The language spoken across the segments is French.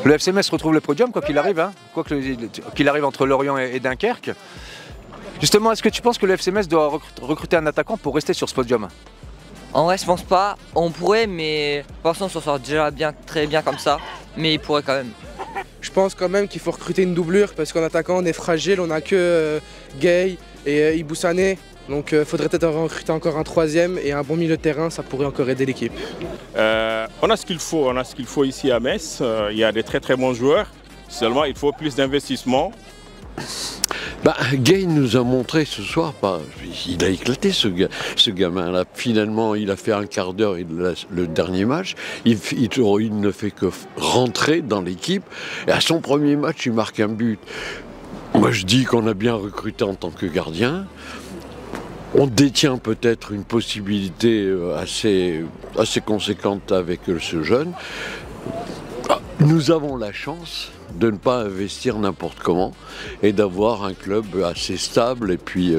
Le FC Metz retrouve le podium, quoi qu'il arrive, hein, qu'il arrive entre Lorient et Dunkerque. Justement, est-ce que tu penses que le FC Metz doit recruter un attaquant pour rester sur ce podium? En vrai, je pense pas. On pourrait, mais pour l'instant, on s'en sort déjà bien, très bien comme ça. Mais il pourrait quand même. Je pense quand même qu'il faut recruter une doublure parce qu'en attaquant, on est fragile. On n'a que Gay et Ibou Sané. Donc il faudrait peut-être recruter encore un troisième et un bon milieu de terrain, ça pourrait encore aider l'équipe. On a ce qu'il faut ici à Metz. Il y a des très très bons joueurs. Seulement, il faut plus d'investissement. Gay nous a montré ce soir, il a éclaté ce gamin-là. Finalement, il a fait un quart d'heure le dernier match. Il ne fait que rentrer dans l'équipe. Et à son premier match, il marque un but. Moi, je dis qu'on a bien recruté en tant que gardien. On détient peut-être une possibilité assez conséquente avec ce jeune. Nous avons la chance de ne pas investir n'importe comment et d'avoir un club assez stable et puis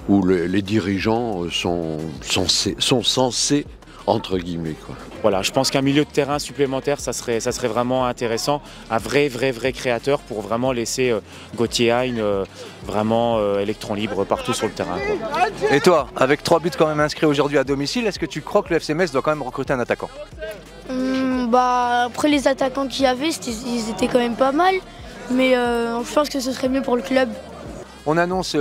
où les dirigeants sont censés entre guillemets, quoi. Voilà, je pense qu'un milieu de terrain supplémentaire, ça serait vraiment intéressant. Un vrai créateur pour vraiment laisser Gauthier Hein vraiment électron libre partout sur le terrain, quoi. Et toi, avec 3 buts quand même inscrits aujourd'hui à domicile, est-ce que tu crois que le FC Metz doit quand même recruter un attaquant? Après les attaquants qu'il y avait, ils étaient quand même pas mal. Mais je pense que ce serait mieux pour le club. On annonce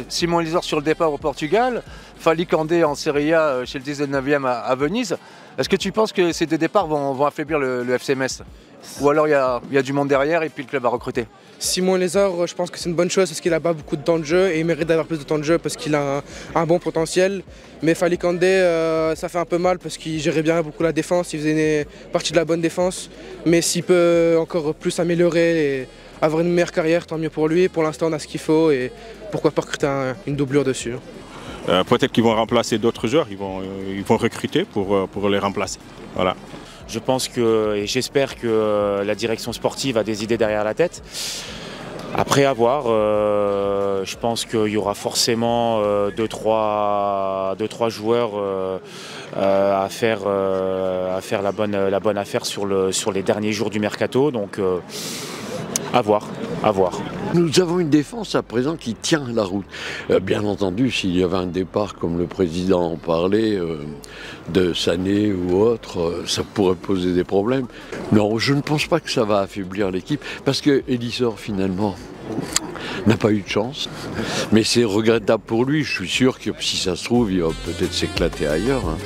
Simon Elisor sur le départ au Portugal, Fally Kandé en Serie A chez le 19e à Venise. Est-ce que tu penses que ces deux départs vont affaiblir le FC Metz? Ou alors il y a du monde derrière et puis le club va recruter? Simon Elisor, je pense que c'est une bonne chose parce qu'il n'a pas beaucoup de temps de jeu et il mérite d'avoir plus de temps de jeu parce qu'il a un bon potentiel. Mais Fally Kandé, ça fait un peu mal parce qu'il gérait bien beaucoup la défense, il faisait partie de la bonne défense. Mais s'il peut encore plus améliorer et avoir une meilleure carrière, tant mieux pour lui. Pour l'instant, on a ce qu'il faut et pourquoi pas recruter une doublure dessus. Peut-être qu'ils vont remplacer d'autres joueurs, ils vont recruter pour les remplacer. Voilà. Je pense et j'espère que la direction sportive a des idées derrière la tête. Après, à voir, je pense qu'il y aura forcément 2-3 joueurs à faire la bonne affaire sur les derniers jours du mercato. Donc, à voir. Nous avons une défense à présent qui tient la route. Bien entendu, s'il y avait un départ, comme le président en parlait, de Sané ou autre, ça pourrait poser des problèmes. Non, je ne pense pas que ça va affaiblir l'équipe, parce que Elisor, finalement, n'a pas eu de chance. Mais c'est regrettable pour lui. Je suis sûr que si ça se trouve, il va peut-être s'éclater ailleurs, hein.